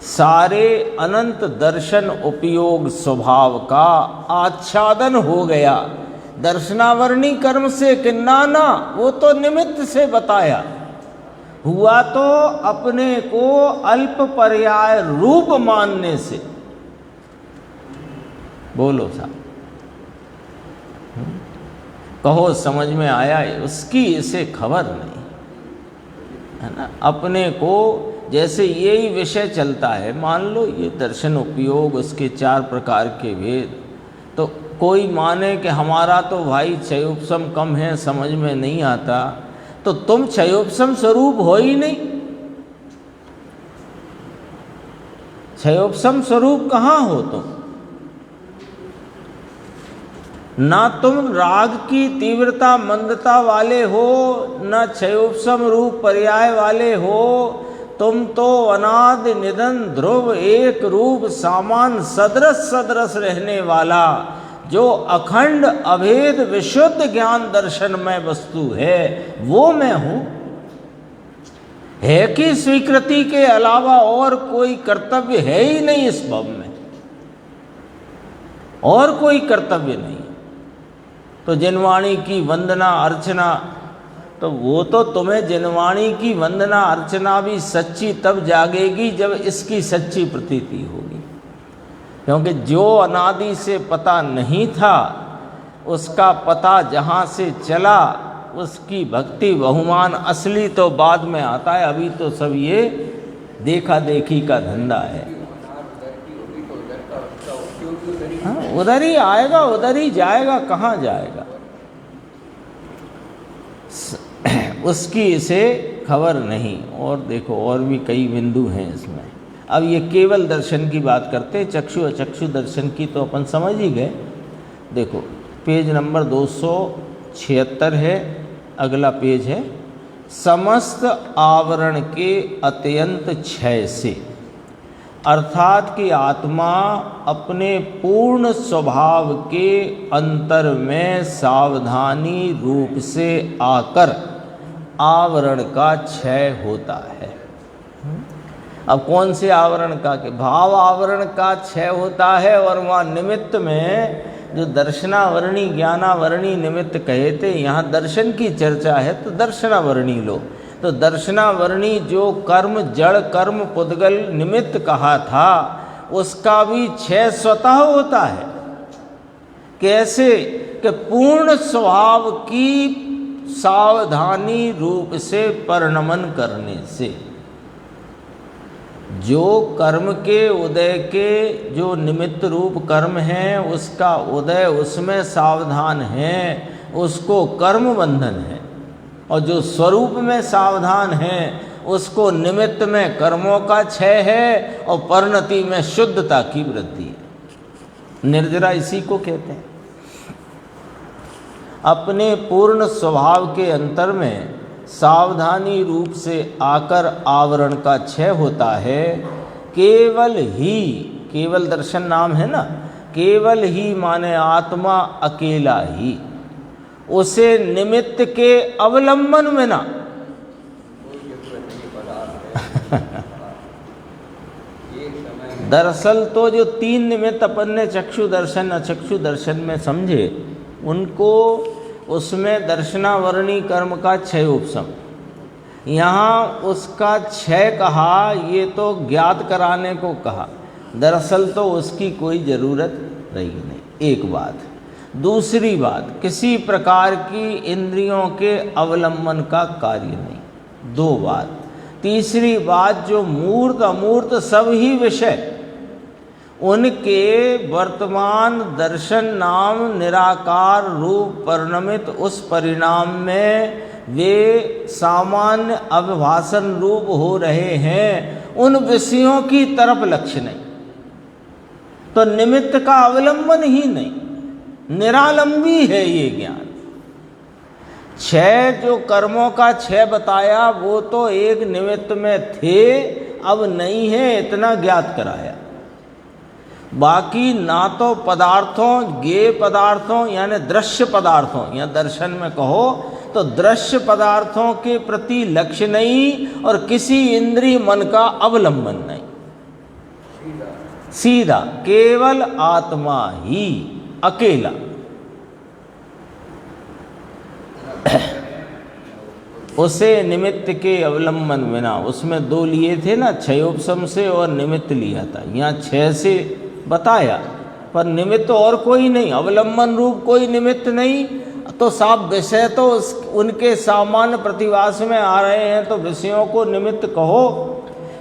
सारे अनंत दर्शन उपयोग स्वभाव का आच्छादन हो गया। दर्शनावरणी कर्म से किन्ना ना, वो तो निमित्त से बताया हुआ, तो अपने को अल्प पर्याय रूप मानने से। बोलो साहब, कहो समझ में आया? उसकी इसे खबर नहीं है ना। अपने को जैसे यही विषय चलता है, मान लो ये दर्शन उपयोग, उसके 4 प्रकार के भेद, तो कोई माने कि हमारा तो भाई क्षयोपशम कम है, समझ में नहीं आता, तो तुम क्षयोपशम स्वरूप हो ही नहीं। क्षयोपशम स्वरूप कहाँ हो तुम? ना तुम राग की तीव्रता मंदता वाले हो, ना क्षयोपशम रूप पर्याय वाले हो। तुम तो अनादि निधन ध्रुव एक रूप सामान सदरस सदरस रहने वाला, जो अखंड अभेद विशुद्ध ज्ञान दर्शन में वस्तु है, वो मैं हूँ। है कि स्वीकृति के अलावा और कोई कर्तव्य है ही नहीं इस भव में, और कोई कर्तव्य नहीं। तो जिनवाणी की वंदना अर्चना, तो वो तो तुम्हें जिनवाणी की वंदना अर्चना भी सच्ची तब जागेगी जब इसकी सच्ची प्रतीति होगी। क्योंकि जो अनादि से पता नहीं था, उसका पता जहाँ से चला, उसकी भक्ति बहुमान असली तो बाद में आता है। अभी तो सब ये देखा देखी का धंधा है। हाँ, उधर ही आएगा, उधर ही जाएगा, कहाँ जाएगा उसकी इसे खबर नहीं। और देखो और भी कई बिंदु हैं इसमें। अब ये केवल दर्शन की बात करते, चक्षु अचक्षु दर्शन की तो अपन समझ ही गए। देखो पेज नंबर 276 है, अगला पेज है। समस्त आवरण के अत्यंत क्षय से, अर्थात कि आत्मा अपने पूर्ण स्वभाव के अंतर में सावधानी रूप से आकर आवरण का क्षय होता है। अब कौन से आवरण का, के भाव आवरण का क्षय होता है, और वहाँ निमित्त में जो दर्शनावरणी ज्ञानावरणी निमित्त कहे थे, यहाँ दर्शन की चर्चा है तो दर्शनावरणी लो। तो दर्शनावरणी जो कर्म जड़ कर्म पुद्गल निमित्त कहा था, उसका भी क्षय स्वतः होता है। कैसे? कि पूर्ण स्वभाव की सावधानी रूप से परिणमन करने से। जो कर्म के उदय के जो निमित्त रूप कर्म है, उसका उदय उसमें सावधान है, उसको कर्म बंधन है। और जो स्वरूप में सावधान है, उसको निमित्त में कर्मों का क्षय है और परिणति में शुद्धता की वृद्धि है। निर्जरा इसी को कहते हैं। अपने पूर्ण स्वभाव के अंतर में सावधानी रूप से आकर आवरण का क्षय होता है। केवल ही, केवल दर्शन नाम है ना, केवल ही माने आत्मा अकेला ही, उसे निमित्त के अवलंबन में ना। दरअसल तो जो तीन निमित्त अपन ने चक्षु दर्शन अचक्षु दर्शन में समझे, उनको उसमें दर्शनावरणी कर्म का क्षय उपशम, यहाँ उसका क्षय कहा, ये तो ज्ञात कराने को कहा। दरअसल तो उसकी कोई ज़रूरत रही नहीं, एक बात। दूसरी बात, किसी प्रकार की इंद्रियों के अवलंबन का कार्य नहीं, दो बात। तीसरी बात, जो मूर्त अमूर्त सब ही विषय, उनके वर्तमान दर्शन नाम निराकार रूप परिणमित उस परिणाम में वे सामान्य अभिभाषण रूप हो रहे हैं, उन विषयों की तरफ लक्ष्य नहीं। तो निमित्त का अवलंबन ही नहीं, निरालंबी है ये ज्ञान। क्षय जो कर्मों का क्षय बताया, वो तो एक निमित्त में थे, अब नहीं है, इतना ज्ञात कराया। बाकी ना तो पदार्थों, ज्ञेय पदार्थों यानी दृश्य पदार्थों, या दर्शन में कहो तो दृश्य पदार्थों के प्रति लक्ष्य नहीं, और किसी इंद्रिय मन का अवलंबन नहीं, सीधा केवल आत्मा ही अकेला। उसे निमित्त के अवलंबन बिना, उसमें दो लिए थे ना, क्षयोपशम से और निमित्त लिया था, यहाँ क्षय से बताया, पर निमित्त और कोई नहीं, अवलंबन रूप कोई निमित्त नहीं। तो साफ विषय तो उनके सामान्य प्रतिवास में आ रहे हैं, तो विषयों को निमित्त कहो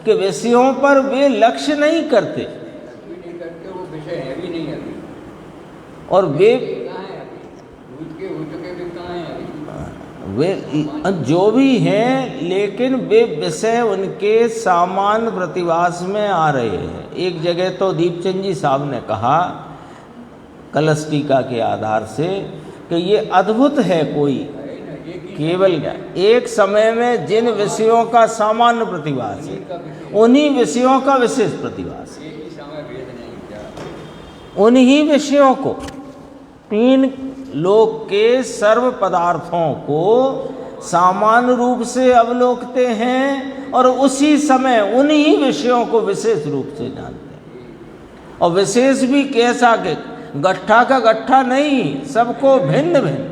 कि विषयों पर वे लक्ष्य नहीं करते, वो विषय है भी नहीं अभी, और वे जो भी हैं, लेकिन वे विषय उनके सामान्य प्रतिवास में आ रहे हैं। एक जगह तो दीपचंद जी साहब ने कहा कलश टीका के आधार से कि ये अद्भुत है, कोई केवल एक समय में जिन विषयों का सामान्य प्रतिवास है, उन्हीं विषयों का विशेष प्रतिवास है। उन्हीं विषयों को, तीन लोक के सर्व पदार्थों को सामान्य रूप से अवलोकते हैं, और उसी समय उन्हीं विषयों को विशेष रूप से जानते हैं। और विशेष भी कैसा, के गट्ठा का गट्ठा नहीं, सबको भिन्न भिन्न,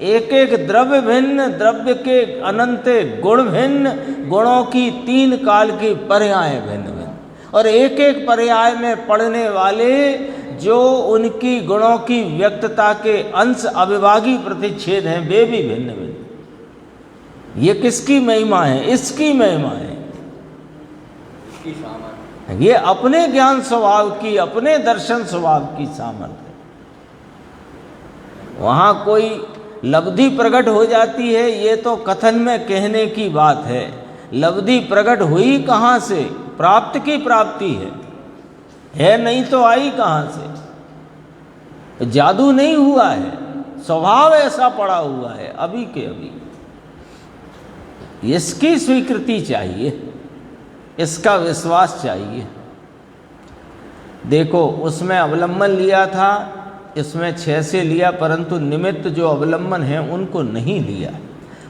एक एक द्रव्य भिन्न, द्रव्य के अनंत गुण भिन्न, गुणों की तीन काल की पर्याय भिन्न भिन्न, और एक एक पर्याय में पढ़ने वाले जो उनकी गुणों की व्यक्तता के अंश अविभागी प्रतिच्छेद हैं, वे भी भिन्न भिन्न। ये किसकी महिमा है? इसकी महिमा है। ये अपने ज्ञान स्वभाव की, अपने दर्शन स्वभाव की सामर्थ्य। वहाँ कोई लब्धि प्रकट हो जाती है, ये तो कथन में कहने की बात है। लब्धि प्रकट हुई कहाँ से? प्राप्त की प्राप्ति है नहीं तो आई कहाँ से? जादू नहीं हुआ है, स्वभाव ऐसा पड़ा हुआ है अभी के अभी। इसकी स्वीकृति चाहिए, इसका विश्वास चाहिए। देखो, उसमें अवलंबन लिया था, इसमें 6 से लिया, परंतु निमित्त जो अवलंबन है उनको नहीं लिया।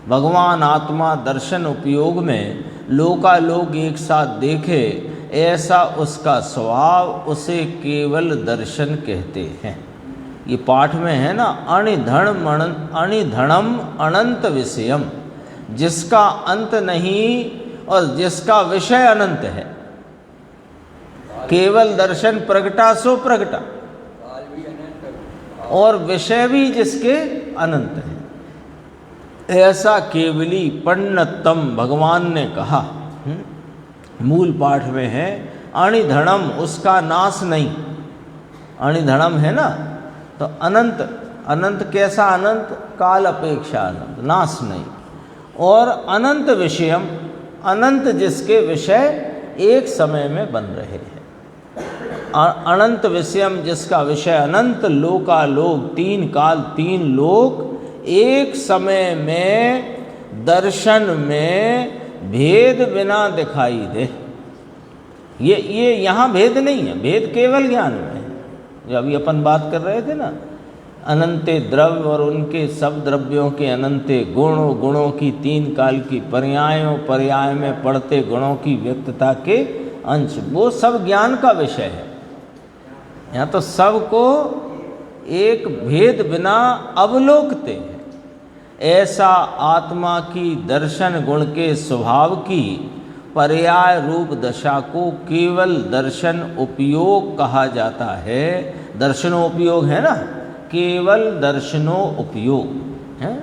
भगवान आत्मा दर्शन उपयोग में लोकालोक एक साथ देखे, ऐसा उसका स्वभाव, उसे केवल दर्शन कहते हैं। ये पाठ में है ना, अणिधणम अनंत विषयम, जिसका अंत नहीं और जिसका विषय अनंत है। केवल दर्शन प्रगटा सो प्रगटा, और विषय भी जिसके अनंत है। ऐसा केवली पन्नतम भगवान ने कहा। मूल पाठ में है अणिधणम, उसका नाश नहीं। अणिधणम है ना, तो अनंत, अनंत कैसा अनंत? काल अपेक्षा अनंत, नाश नहीं। और अनंत विषयम, अनंत जिसके विषय एक समय में बन रहे हैं। अनंत विषयम जिसका विषय अनंत, लोकालोक, तीन काल तीन लोक एक समय में दर्शन में भेद बिना दिखाई दे। ये यहाँ भेद नहीं है, भेद केवल ज्ञान में है। जो अभी अपन बात कर रहे थे ना, अनंते द्रव्य और उनके सब द्रव्यों के अनंते गुण, गुणों की तीन काल की पर्यायों, पर्याय में पड़ते गुणों की व्यक्तता के अंश, वो सब ज्ञान का विषय है। यहाँ तो सबको एक भेद बिना अवलोकते हैं। ऐसा आत्मा की दर्शन गुण के स्वभाव की पर्याय रूप दशा को केवल दर्शन उपयोग कहा जाता है। दर्शनोपयोग है ना, केवल दर्शनो उपयोग है।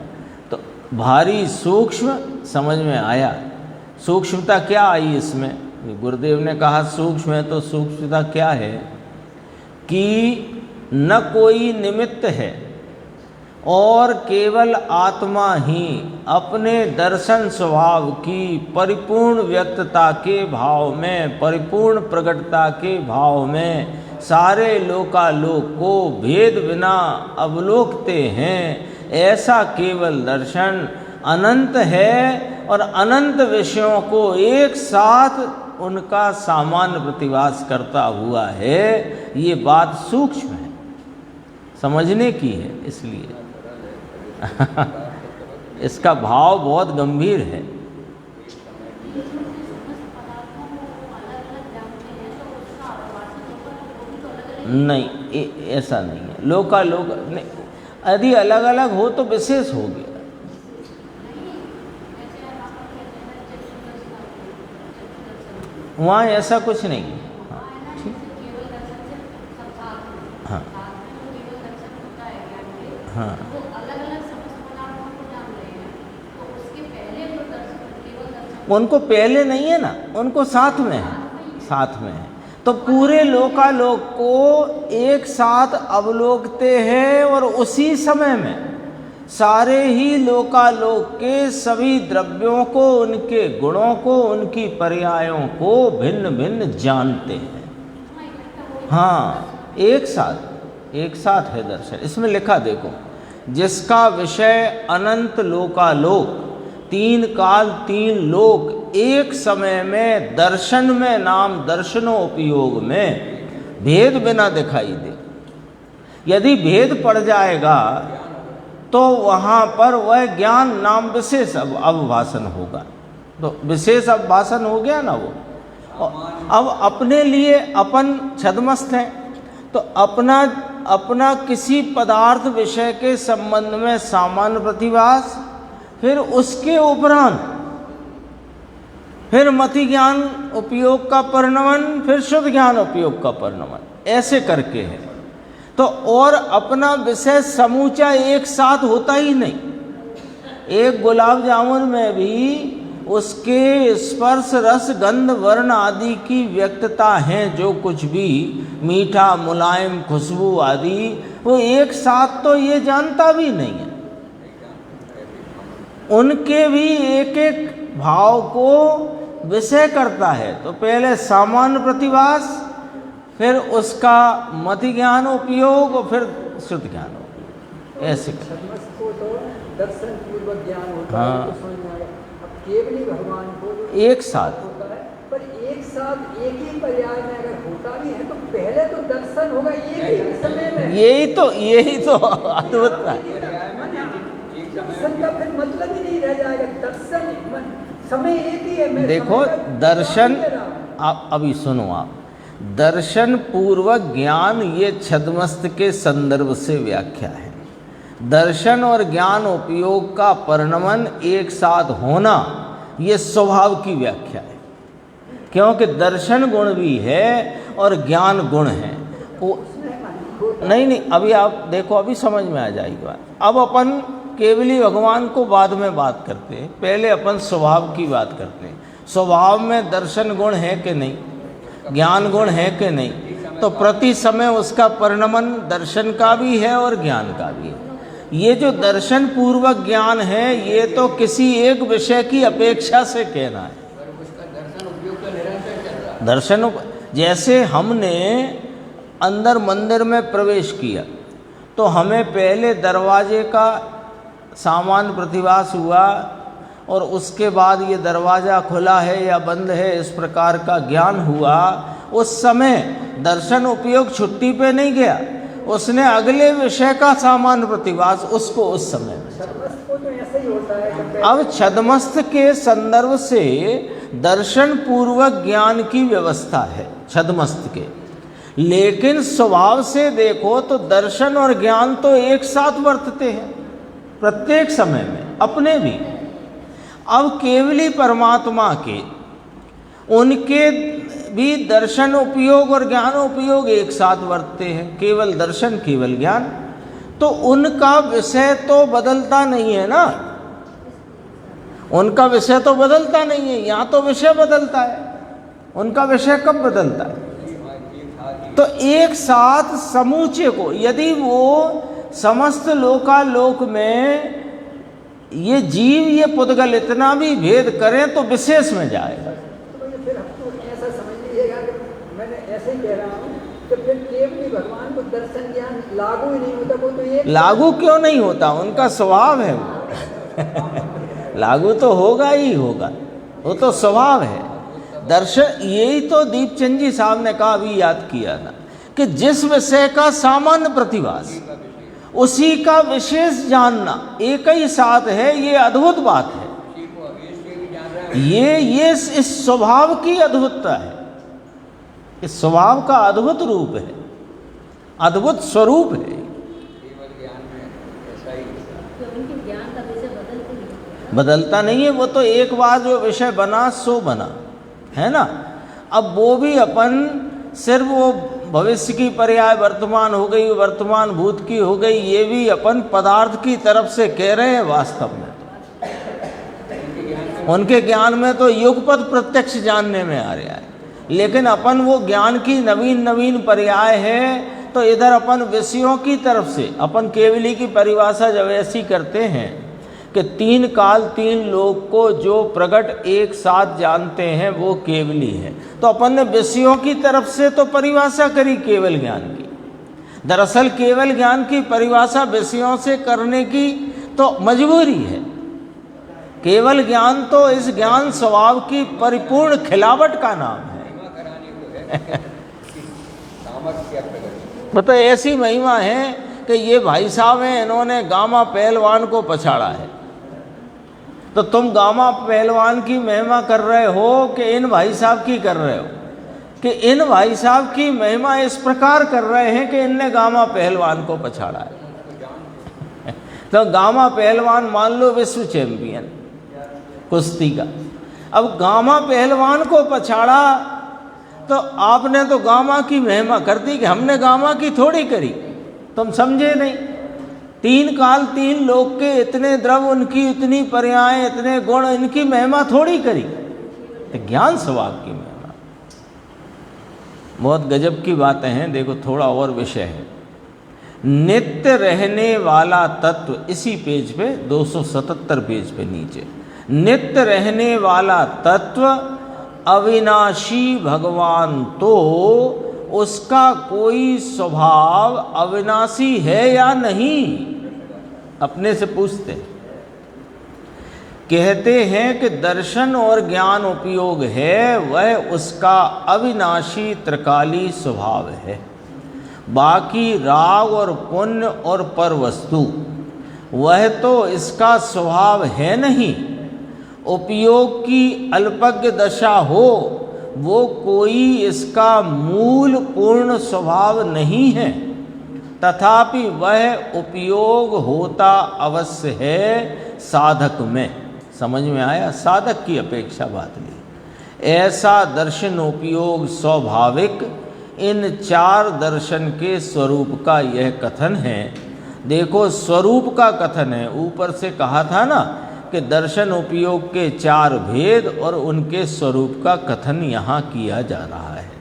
तो भारी सूक्ष्म समझ में आया। सूक्ष्मता क्या आई इसमें? गुरुदेव ने कहा सूक्ष्म है, तो सूक्ष्मता क्या है कि न कोई निमित्त है और केवल आत्मा ही अपने दर्शन स्वभाव की परिपूर्ण व्यक्तता के भाव में, परिपूर्ण प्रकटता के भाव में सारे लोकालोक को भेद बिना अवलोकते हैं। ऐसा केवल दर्शन अनंत है और अनंत विषयों को एक साथ उनका सामान्य प्रतिभास करता हुआ है। ये बात सूक्ष्म है, समझने की है, इसलिए इसका भाव बहुत गंभीर है। नहीं, ऐसा नहीं है। लोकालोक यदि अलग अलग हो तो विशेष हो गया। वहाँ ऐसा कुछ नहीं। हाँ, हाँ, उनको पहले नहीं है ना, उनको साथ में है, साथ में है। तो पूरे लोकालोक को एक साथ अवलोकते हैं और उसी समय में सारे ही लोकालोक के सभी द्रव्यों को, उनके गुणों को, उनकी पर्यायों को भिन्न भिन्न जानते हैं। हाँ, एक साथ है दर्शन। इसमें लिखा देखो, जिसका विषय अनंत लोकालोक, तीन काल तीन लोक एक समय में दर्शन में नाम दर्शनोपयोग में भेद बिना दिखाई दे। यदि भेद पड़ जाएगा तो वहाँ पर वह ज्ञान नाम विशेष अवभाषण होगा। तो विशेष अवभाषण हो गया ना वो। अब अपने लिए अपन छद्मस्त हैं, तो अपना किसी पदार्थ विषय के संबंध में सामान्य प्रतिभास, फिर उसके उपरांत फिर मति ज्ञान उपयोग का परिणमन, फिर शुद्ध ज्ञान उपयोग का परिणमन, ऐसे करके है। तो और अपना विषय समूचा एक साथ होता ही नहीं। एक गुलाब जामुन में भी उसके स्पर्श रस गंध वर्ण आदि की व्यक्तता है, जो कुछ भी मीठा मुलायम खुशबू आदि, वो एक साथ तो ये जानता भी नहीं है। उनके भी एक एक भाव को विषय करता है। तो पहले सामान्य प्रतिभास, फिर उसका मति ज्ञान उपयोग और फिर शुद्ध ज्ञान उपयोग, ऐसे को तो दर्शन पूर्वक ज्ञान होता हाँ। है, तो समझ में आएगा। अब केवली भगवान को एक साथ होता है, पर एक साथ एक ही पर्याय में अगर होता भी है तो पहले तो दर्शन होगा एक ही समय में। यही तो अद्भुत है। दर्शन का फिर मतलब ही नहीं रह जाएगा। दर्शन समय एक ही है। मैं देखो समय का दर्शन, जवाब दे रहा हूं। आप अभी सुनो, आप दर्शन पूर्वक ज्ञान ये छद्मस्त के संदर्भ से व्याख्या है। दर्शन और ज्ञान उपयोग का परिणमन एक साथ होना ये स्वभाव की व्याख्या है, क्योंकि दर्शन गुण भी है और ज्ञान गुण है। वो नहीं, अभी आप देखो, अभी समझ में आ जाएगी बात। अब अपन केवली भगवान को बाद में बात करते हैं, पहले अपन स्वभाव की बात करते हैं। स्वभाव में दर्शन गुण है कि नहीं, ज्ञान गुण है कि नहीं, तो प्रति समय उसका परिणमन दर्शन का भी है और ज्ञान का भी है। ये जो दर्शन पूर्वक ज्ञान है ये तो किसी एक विषय की अपेक्षा से कहना है। दर्शन जैसे हमने अंदर मंदिर में प्रवेश किया तो हमें पहले दरवाजे का सामान्य प्रतिभास हुआ और उसके बाद ये दरवाज़ा खुला है या बंद है इस प्रकार का ज्ञान हुआ। उस समय दर्शन उपयोग छुट्टी पे नहीं गया, उसने अगले विषय का सामान्य प्रतिभास उसको उस समय में। तो ऐसा ही होता है। अब छद्मस्त के संदर्भ से दर्शन पूर्वक ज्ञान की व्यवस्था है छद्मस्त के, लेकिन स्वभाव से देखो तो दर्शन और ज्ञान तो एक साथ वर्तते हैं प्रत्येक समय में अपने भी। अब केवली परमात्मा के उनके भी दर्शन उपयोग और ज्ञान उपयोग एक साथ वर्तते हैं, केवल दर्शन केवल ज्ञान, तो उनका विषय तो बदलता नहीं है ना, उनका विषय तो बदलता नहीं है। यहाँ तो विषय बदलता है, उनका विषय कब बदलता है? तो एक साथ समूचे को, यदि वो समस्त लोकालोक में ये जीव ये पुद्गल इतना भी भेद करें तो विशेष में जाएगा। तो फिर हमको ऐसा समझ लीजिएगा कि मैंने ऐसे ही कह रहा हूँ कि फिर केवल भगवान को दर्शन ज्ञान लागू ही नहीं होता। वो तो एक लागू क्यों नहीं होता, उनका स्वभाव है वो लागू तो होगा ही होगा, वो तो स्वभाव है। दर्शन, यही तो दीपचंद जी साहब ने कहा, अभी याद किया था, कि जिस विषय का सामान्य प्रतिभास उसी का विशेष जानना एक ही साथ है, ये अद्भुत बात है। ये इस स्वभाव की अद्भुतता है, इस स्वभाव का अद्भुत रूप है, अद्भुत स्वरूप है। बदलता नहीं है, वो तो एक बार जो विषय बना सो बना है ना। अब वो भी अपन सिर्फ वो भविष्य की पर्याय वर्तमान हो गई, वर्तमान भूत की हो गई, ये भी अपन पदार्थ की तरफ से कह रहे हैं। वास्तव में उनके ज्ञान में तो युगपत प्रत्यक्ष जानने में आ रहा है, लेकिन अपन वो ज्ञान की नवीन नवीन पर्याय है। तो इधर अपन विषयों की तरफ से अपन केवली की परिभाषा जब ऐसी करते हैं कि तीन काल तीन लोक को जो प्रगट एक साथ जानते हैं वो केवली है, तो अपन ने विषयों की तरफ से तो परिभाषा करी केवल ज्ञान की। दरअसल केवल ज्ञान की परिभाषा विषयों से करने की तो मजबूरी है। केवल ज्ञान तो इस ज्ञान स्वभाव की परिपूर्ण खिलावट का नाम है। मतलब ऐसी महिमा है कि ये भाई साहब हैं, इन्होंने गामा पहलवान को पछाड़ा है, तो तुम गामा पहलवान की महिमा कर रहे हो कि इन भाई साहब की कर रहे हो? कि इन भाई साहब की महिमा इस प्रकार कर रहे हैं कि इनने गामा पहलवान को पछाड़ा है। तो गामा पहलवान मान लो विश्व चैंपियन कुश्ती का, अब गामा पहलवान को पछाड़ा तो आपने तो गामा की महिमा कर दी कि हमने गामा की थोड़ी करी। तुम समझे नहीं, तीन काल तीन लोक के इतने द्रव, उनकी इतनी पर्याय, इतने गुण, इनकी महिमा थोड़ी करी। तो ज्ञान स्वभाव की महिमा, बहुत गजब की बातें हैं। देखो थोड़ा और विषय है, नित्य रहने वाला तत्व, इसी पेज पे 277 पेज पे नीचे, नित्य रहने वाला तत्व अविनाशी भगवान, तो उसका कोई स्वभाव अविनाशी है या नहीं? अपने से पूछते हैं। कहते हैं कि दर्शन और ज्ञान उपयोग है, वह उसका अविनाशी त्रिकाली स्वभाव है। बाकी राग और पुण्य और पर वस्तु, वह तो इसका स्वभाव है नहीं। उपयोग की अल्पज्ञ दशा हो, वो कोई इसका मूल पूर्ण स्वभाव नहीं है, तथापि वह उपयोग होता अवश्य है साधक में। समझ में आया? साधक की अपेक्षा बात नहीं। ऐसा दर्शन उपयोग स्वाभाविक इन चार दर्शन के स्वरूप का यह कथन है। देखो, स्वरूप का कथन है। ऊपर से कहा था ना कि दर्शन उपयोग के चार भेद और उनके स्वरूप का कथन यहाँ किया जा रहा है।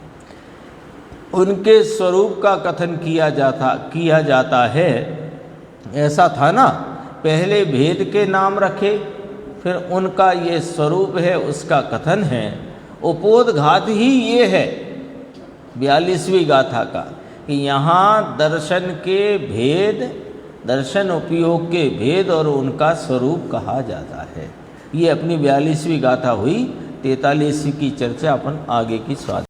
उनके स्वरूप का कथन किया जाता है। ऐसा था ना, पहले भेद के नाम रखे, फिर उनका ये स्वरूप है, उसका कथन है। उपोद्घात ही ये है 42वीं गाथा का कि यहाँ दर्शन के भेद, दर्शन उपयोग के भेद और उनका स्वरूप कहा जाता है। ये अपनी 42वीं गाथा हुई। 43वीं की चर्चा अपन आगे की स्वाध्याय